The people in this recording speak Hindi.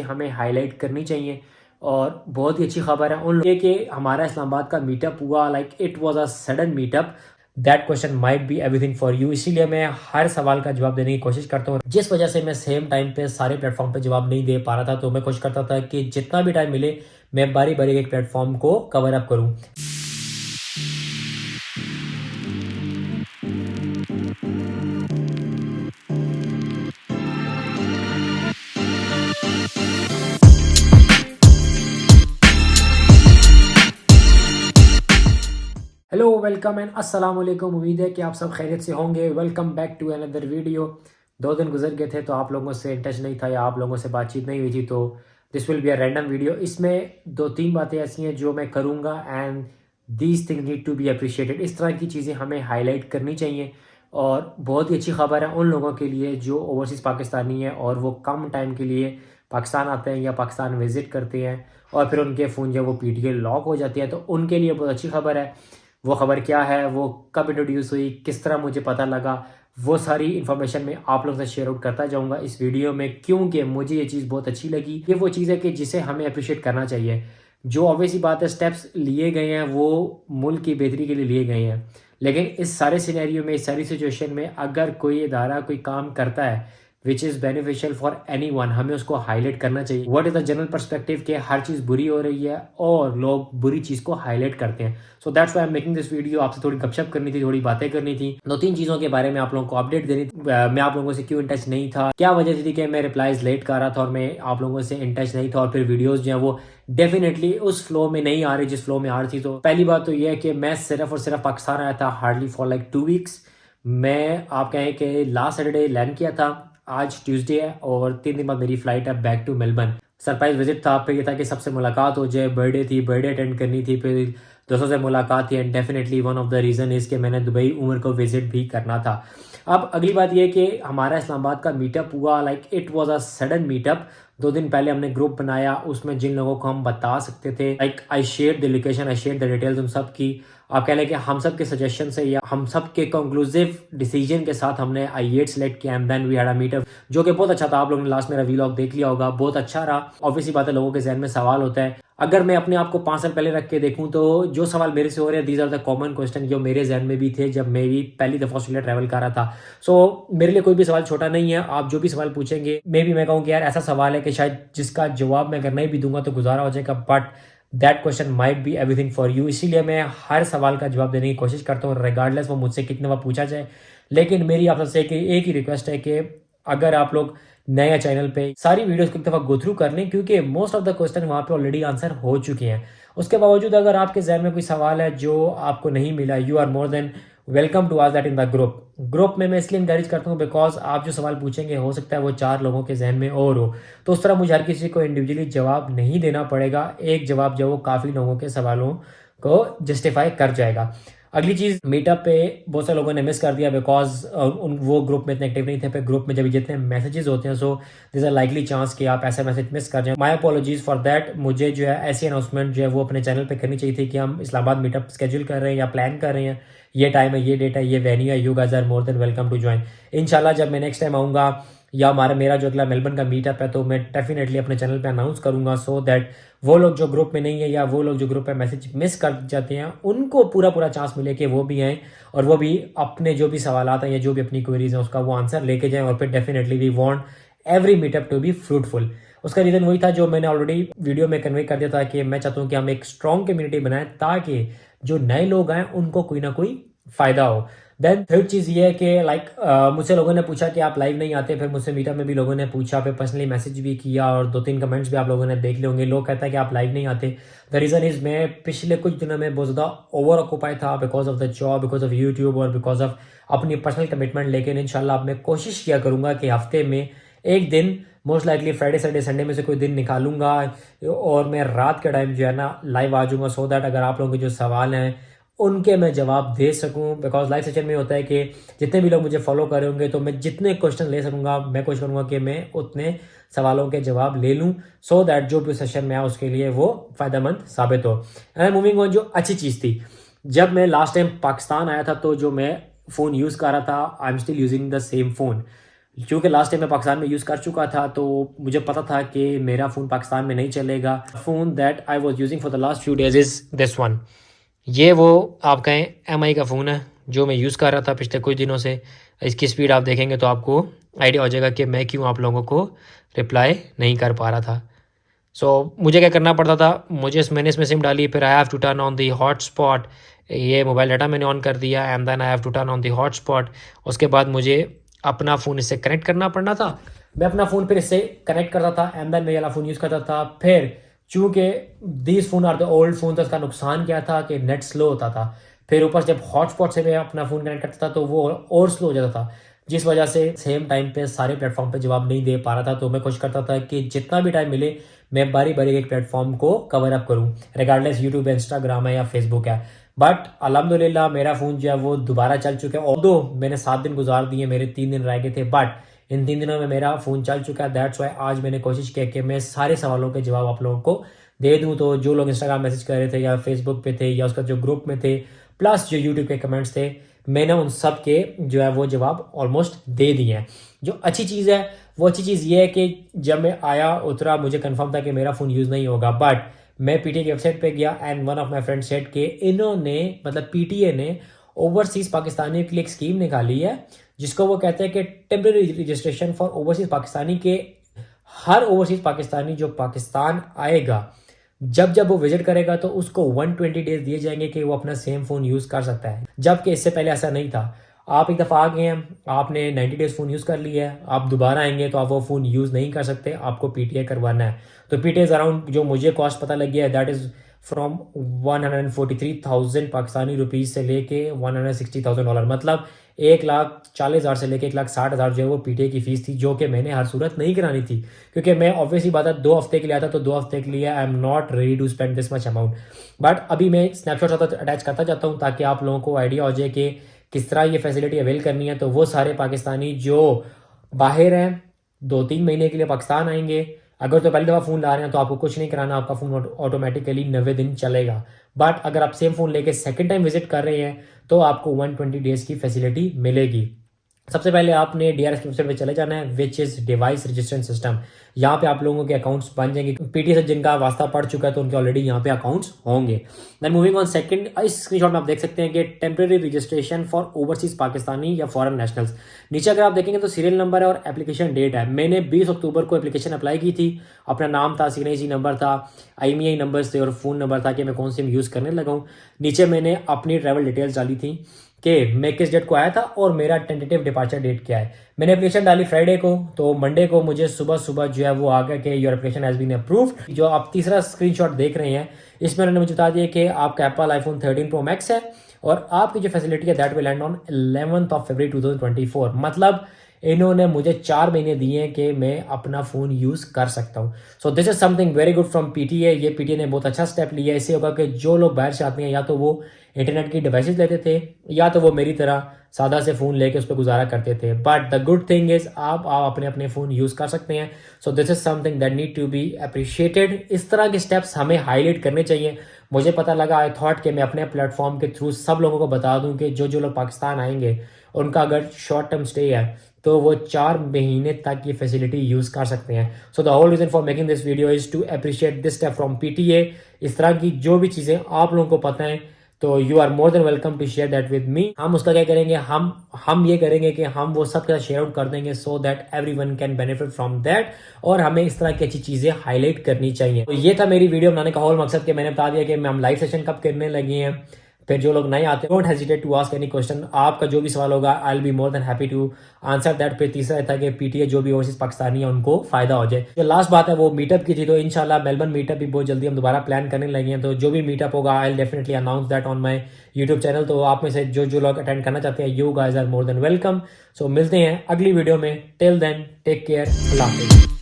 हमें हाईलाइट करनी चाहिए। और बहुत ही अच्छी खबर है उन लोगों के कि हमारा इस्लामाबाद का मीटअप हुआ, like it was a sudden meetup. That question might be everything for you, इसीलिए मैं हर सवाल का जवाब देने की कोशिश करता हूँ। जिस वजह से मैं सेम टाइम पे सारे प्लेटफॉर्म पे जवाब नहीं दे पा रहा था, तो मैं कोशिश करता था कि जितना भी टाइम मिले मैं बारी बारी एक प्लेटफॉर्म को कवर अप करूँ। हेलो, वेलकम एंड अस्सलाम वालेकुम। उम्मीद है कि आप सब खैरियत से होंगे। Welcome back to another video. 2 दिन गुजर गए थे तो आप लोगों से टच नहीं था या आप लोगों से बातचीत नहीं हुई थी, तो this will be a random video. इसमें 2-3 बातें ऐसी हैं जो मैं करूँगा and these thing need to be appreciated. इस तरह की चीज़ें हमें हाईलाइट करनी चाहिए। और बहुत ही अच्छी खबर है उन लोगों के लिए जो ओवरसीज़ पाकिस्तानी है और वो कम टाइम के लिए पाकिस्तान आते हैं या पाकिस्तान विज़िट करते हैं और फिर उनके फ़ोन जो वो पीटीए लॉक हो जाती है, तो उनके लिए बहुत अच्छी खबर है। वो ख़बर क्या है, वो कब इंट्रोड्यूस हुई, किस तरह मुझे पता लगा, वो सारी इन्फॉर्मेशन मैं आप लोगों से शेयर आउट करता जाऊंगा इस वीडियो में, क्योंकि मुझे ये चीज़ बहुत अच्छी लगी। ये वो चीज़ है कि जिसे हमें अप्रिशिएट करना चाहिए। जो ऑब्वियसली बात है, स्टेप्स लिए गए हैं वो मुल्क की बेहतरी के लिए लिए गए हैं, लेकिन इस सारे सिनेरियो में, इस सारी सिचुएशन में अगर कोई इदारा कोई काम करता है which is beneficial for any one, हमें उसको हाईलाइट करना चाहिए। What is the general perspective कि हर चीज़ बुरी हो रही है और लोग बुरी चीज़ को हाईलाइट करते हैं। So that's why I am making this video. आपसे थोड़ी गपशप करनी थी, थोड़ी बातें करनी थी, 2-3 चीज़ों के बारे में आप लोगों को अपडेट देनी थी। मैं आप लोगों से क्यों इन टच नहीं था, क्या वजह थी कि मैं रिप्लाईज लेट कर रहा था और मैं आप लोगों से इन टच नहीं था, और फिर वीडियोज़ जो है वो डेफिनेटली उस फ्लो में नहीं आ रही जिस फ्लो में आ रही थी। तो पहली बात तो यह है कि मैं सिर्फ और सिर्फ पाकिस्तान आया था हार्डली फॉर लाइक 2 वीक्स। मैं आप कहें कि लास्ट सैटरडे लैंड किया था, आज ट्यूसडे है और 3 दिन बाद मेरी फ़्लाइट है back to Melbourne. Surprise visit था, फिर ये था कि सबसे मुलाकात हो जाए, बर्थडे थी, बर्थडे अटेंड करनी थी, फिर दोस्तों से मुलाकात थी, and definitely one of the reason is कि मैंने दुबई उम्र को विजिट भी करना था। अब अगली बात यह कि हमारा इस्लामाबाद का मीटअप हुआ, like it was a sudden meetup. 2 दिन पहले हमने ग्रुप बनाया, उसमें जिन लोगों को हम बता सकते थे, like I share the location, I share the details उन सब की। आप कह लें कि हम सब के सजेशन से या हम सब के कंक्लूसिव डिसीजन के साथ हमने आई8 सेलेक्ट किया and then we had a meetup, जो कि बहुत अच्छा था। आप लोगों ने लास्ट मेरा वीलॉग देख लिया होगा, बहुत अच्छा रहा। ऑब्वियसली बात है, लोगों के जहन में सवाल होता है। अगर मैं अपने आप को 5 साल पहले रख के देखूं तो जो सवाल मेरे से हो रहे हैं, these are the common question जो मेरे जहन में भी थे जब मैं भी पहली दफ़ा ऑस्ट्रेलिया ट्रैवल कर रहा था। सो मेरे लिए कोई भी सवाल छोटा नहीं है। आप जो भी सवाल पूछेंगे, मे भी मैं कहूँ कि यार ऐसा सवाल है कि शायद जिसका जवाब मैं अगर नहीं भी दूंगा तो गुजारा हो जाएगा, but that question might be everything for you, इसीलिए मैं हर सवाल का जवाब देने की कोशिश करता हूँ, रिगार्डलेस वो मुझसे कितने बार पूछा जाए। लेकिन मेरी आप सबसे एक ही रिक्वेस्ट है कि अगर आप लोग नए चैनल पे सारी वीडियोस को एक दफ़ा गो थ्रू कर लें, क्योंकि मोस्ट ऑफ द क्वेश्चन वहाँ पे ऑलरेडी आंसर हो चुके हैं। उसके बावजूद अगर आपके जहन में कोई सवाल है जो आपको नहीं मिला, you are more than welcome to ask that in the group में मैं इसलिए इंकरेज करता हूँ बिकॉज आप जो सवाल पूछेंगे हो सकता है वो 4 लोगों के जहन में और हो, तो उस तरह मुझे हर किसी को इंडिविजुअली जवाब नहीं देना पड़ेगा। एक जवाब जो वो काफ़ी लोगों के सवालों को जस्टिफाई कर जाएगा। अगली चीज़, मीटअप पे बहुत सारे लोगों ने मिस कर दिया बिकॉज वो ग्रुप में इतने एक्टिव नहीं थे। फिर ग्रुप में जब जितने मैसेजेस होते हैं, so this are likely chance कि आप ऐसा मैसेज मिस कर जाएं। My apologies for that. मुझे जो है ऐसी अनाउंसमेंट जो है वो अपने चैनल पे करनी चाहिए थी कि हम इस्लामाबाद मीटअप स्केड्यूल कर रहे हैं या प्लान कर रहे हैं, ये टाइम है, ये डेट है, ये वेन्यू है, you guys are more than welcome to join. इंशाल्लाह जब मैं नेक्स्ट टाइम आऊँगा या मेरा जो अगला मेलबर्न का मीटअप है, तो मैं डेफिनेटली अपने चैनल पे अनाउंस करूंगा, सो दैट वो लोग जो ग्रुप में नहीं है या वो लोग जो ग्रुप पे मैसेज मिस कर जाते हैं उनको पूरा चांस मिले कि वो भी आएँ और वो भी अपने जो भी सवाल हैं या जो भी अपनी क्वेरीज हैं उसका वो आंसर लेके जाएं। और फिर definitely we want every meetup to be fruitful. उसका रीज़न वही था जो मैंने ऑलरेडी वीडियो में कन्वे कर दिया था कि मैं चाहता हूँ कि हम एक स्ट्रॉन्ग कम्युनिटी बनाएं ताकि जो नए लोग आए उनको कोई ना कोई फ़ायदा हो। देन थर्ड चीज़ ये है कि मुझसे लोगों ने पूछा कि आप लाइव नहीं आते, फिर मुझसे मीटअप में भी लोगों ने पूछा, फिर पर्सनली मैसेज भी किया और 2-3 कमेंट्स भी आप लोगों ने देख लिए होंगे। लोग कहते हैं कि आप लाइव नहीं आते। द रीज़न इज़ मैं पिछले कुछ दिनों में बहुत ज़्यादा ओवर ऑक्यूपाई था because of the job, because of YouTube और बिकॉज ऑफ अपनी पर्सनल कमिटमेंट। लेकिन इंशाल्लाह अब मैं कोशिश किया करूँगा कि हफ्ते में एक दिन, most likely Friday Saturday Sunday में से कोई दिन निकालूंगा और मैं रात के टाइम जो है ना लाइव आ जाऊँगा, सो दैट अगर आप लोगों के जो सवाल हैं उनके मैं जवाब दे सकूं। बिकॉज लाइव सेशन में होता है कि जितने भी लोग मुझे फॉलो कर रहे होंगे तो मैं जितने क्वेश्चन ले सकूंगा मैं कोशिश करूंगा कि मैं उतने सवालों के जवाब ले लूं, सो दैट जो भी सेशन में आया उसके लिए वो फ़ायदेमंद साबित हो। एंड मूविंग ऑन, जो अच्छी चीज़ थी, जब मैं लास्ट टाइम पाकिस्तान आया था तो जो मैं फ़ोन यूज़ कर रहा था, I am still using the same phone. क्योंकि लास्ट टाइम मैं पाकिस्तान में यूज़ कर चुका था तो मुझे पता था कि मेरा फ़ोन पाकिस्तान में नहीं चलेगा। Phone that I was using for the last few days is this one. ये वो आप कहें एमआई का फ़ोन है जो मैं यूज़ कर रहा था पिछले कुछ दिनों से। इसकी स्पीड आप देखेंगे तो आपको आइडिया हो जाएगा कि मैं क्यों आप लोगों को रिप्लाई नहीं कर पा रहा था। मुझे क्या करना पड़ता था, मैंने इसमें सिम डाली, फिर I have to turn on the hotspot. ये मोबाइल डाटा मैंने ऑन कर दिया and then I have to turn on the hotspot. उसके बाद मुझे अपना फ़ोन इससे कनेक्ट करना पड़ना था। मैं अपना फ़ोन फिर इससे कनेक्ट करता था एंड देन मैं वाला फ़ोन यूज़ करता था। फिर चूँकि these phone are the old phone, तो उसका नुकसान क्या था कि नेट स्लो होता था। फिर ऊपर जब हॉटस्पॉट से मैं अपना फ़ोन कनेक्ट करता था तो वो और स्लो हो जाता था, जिस वजह से सेम टाइम पे सारे प्लेटफॉर्म पे जवाब नहीं दे पा रहा था। तो मैं कोशिश करता था कि जितना भी टाइम मिले मैं बारी बारी एक प्लेटफॉर्म को कवर अप करूं, रिगार्डलेस यूट्यूब है, इंस्टाग्राम है या फेसबुक है। बट अल्हम्दुलिल्लाह मेरा फ़ोन जो है वो दोबारा चल चुका है। और मैंने 7 दिन गुजार दिए, मेरे 3 दिन रह गए थे, बट इन 3 दिनों में मेरा फ़ोन चल चुका है। दैट्स वाई आज मैंने कोशिश की कि मैं सारे सवालों के जवाब आप लोगों को दे दूँ। तो जो लोग इंस्टाग्राम मैसेज कर रहे थे या फेसबुक पे थे या उसका जो ग्रुप में थे, प्लस जो यूट्यूब के कमेंट्स थे, मैंने उन सब के जो है वो जवाब ऑलमोस्ट दे दिए हैं। जो अच्छी चीज़ है वो अच्छी चीज़ ये है कि जब मैं आया उतरा मुझे कंफर्म था कि मेरा फ़ोन यूज़ नहीं होगा। बट मैं पीटीए की वेबसाइट पे गया and one of my friend said के इन्होंने मतलब पीटीए ने ओवरसीज़ पाकिस्तानियों के लिए एक स्कीम निकाली है जिसको वो कहते हैं कि temporary registration for overseas Pakistani. के हर ओवरसीज़ पाकिस्तानी जो पाकिस्तान आएगा, जब जब वो विजिट करेगा तो उसको 120 डेज दिए जाएंगे कि वो अपना सेम फ़ोन यूज़ कर सकता है, जबकि इससे पहले ऐसा नहीं था। आप एक दफ़ा आ गए हैं, आपने 90 डेज़ फ़ोन यूज़ कर लिया है, आप दोबारा आएंगे तो आप वो फ़ोन यूज़ नहीं कर सकते, आपको पीटीए करवाना है। तो पीटीए अराउंड जो मुझे कॉस्ट पता लगी है that is from 143,000 Pakistani rupees से लेके $160,000, मतलब 1,40,000 से लेके 1,60,000 जो है वो पीटीए की फ़ीस थी, जो कि मैंने हर सूरत नहीं करानी थी क्योंकि मैं ऑब्वियसली बात है 2 हफ्ते के लिए आता तो 2 हफ्ते के लिए I am not ready to spend this much amount. But अभी मैं स्नैपशॉट अटैच करता जाता हूँ ताकि आप लोगों को आइडिया हो जाए कि किस तरह ये फैसिलिटी अवेल करनी है। तो वो सारे पाकिस्तानी जो बाहर हैं 2-3 महीने के लिए पाकिस्तान आएंगे, अगर तो पहली दफ़ा फ़ोन ला रहे हैं तो आपको कुछ नहीं कराना, आपका फ़ोन ऑटोमेटिकली 90 दिन चलेगा। बट अगर आप सेम फ़ोन लेके सेकंड टाइम विजिट कर रहे हैं तो आपको 120 डेज़ की फैसिलिटी मिलेगी। सबसे पहले आपने डीआरएस की वेबसाइट पे चले जाना है, which is device registration system. यहाँ पे आप लोगों के अकाउंट्स बन जाएंगे। पीटीए से जिनका वास्ता पड़ चुका है तो उनके ऑलरेडी यहाँ पे अकाउंट्स होंगे। देन मूविंग ऑन सेकंड, इस स्क्रीनशॉट में आप देख सकते हैं कि temporary registration for overseas Pakistani या फॉरेन नेशनल्स। नीचे अगर आप देखेंगे तो सीरियल नंबर है और एप्लीकेशन डेट है। मैंने 20 अक्टूबर को एप्लीकेशन अप्लाई की थी, अपना नाम था, सीएनआईसी नंबर था, IMEI नंबर थे और फ़ोन नंबर था कि मैं कौन सिम यूज़ करने लगा हूँ। नीचे मैंने अपनी ट्रैवल डिटेल्स डाली थी कि मैं किस डेट को आया था और मेरा टेंटेटिव डिपार्चर डेट क्या है। मैंने एप्लीकेशन डाली फ्राइडे को, तो मंडे को मुझे सुबह सुबह जो है वो आ गया कि your application has been approved. जो आप तीसरा स्क्रीनशॉट देख रहे हैं इसमें उन्होंने मुझे बता दिया कि आपका एप्पल आईफोन 13 प्रो मैक्स है और आपकी जो फैसिलिटी है दैट विल एंड ऑन 11 फरवरी 2024। मतलब इन्होंने मुझे 4 महीने दिए हैं कि मैं अपना फ़ोन यूज़ कर सकता हूँ। सो this is something very good from PTA. ये पीटीए ने बहुत अच्छा स्टेप लिया। इससे होगा कि जो लोग बाहर से आते हैं या तो वो इंटरनेट की डिवाइसेस लेते थे या तो वो मेरी तरह सादा से फ़ोन लेके उस पर गुजारा करते थे। But the good thing is आप अपने अपने फ़ोन यूज़ कर सकते हैं। So this is something that need to be appreciated. इस तरह के स्टेप्स हमें हाईलाइट करने चाहिए। मुझे पता लगा, आई थॉट कि मैं अपने प्लेटफॉर्म के थ्रू सब लोगों को बता दूं कि जो जो लोग पाकिस्तान आएंगे उनका अगर शॉर्ट टर्म स्टे है तो वो 4 महीने तक ये फैसिलिटी यूज़ कर सकते हैं। So the whole reason for making this video is to appreciate this step from PTA. इस तरह की जो भी चीज़ें आप लोगों को पता है तो you are more than welcome to share that with me. हम उसका क्या करेंगे, हम ये करेंगे कि हम वो सब के साथ शेयर आउट कर देंगे so that everyone can benefit from that. और हमें इस तरह की अच्छी चीज़ें हाईलाइट करनी चाहिए। तो ये था मेरी वीडियो बनाने का होल मकसद कि मैंने बता दिया कि हम लाइव सेशन कब करने लगे हैं। फिर जो लोग नए आते हैं don't hesitate to ask any question. आपका जो भी सवाल होगा I will be more than happy to answer that. फिर तीसरा था कि पीटीए जो भी ओवरसीज पाकिस्तानी है उनको फायदा हो जाए। जो लास्ट बात है वो मीटअप की थी, तो इंशाल्लाह मेलबर्न मीटअप भी बहुत जल्दी हम दोबारा प्लान करने लगे हैं। तो जो भी मीटअप होगा I will definitely announce that on my YouTube channel. तो आप में से जो जो लोग अटेंड करना चाहते हैं you guys are more than welcome. So मिलते हैं अगली वीडियो में। टिल देन टेक केयर, अल्लाह हाफिज़।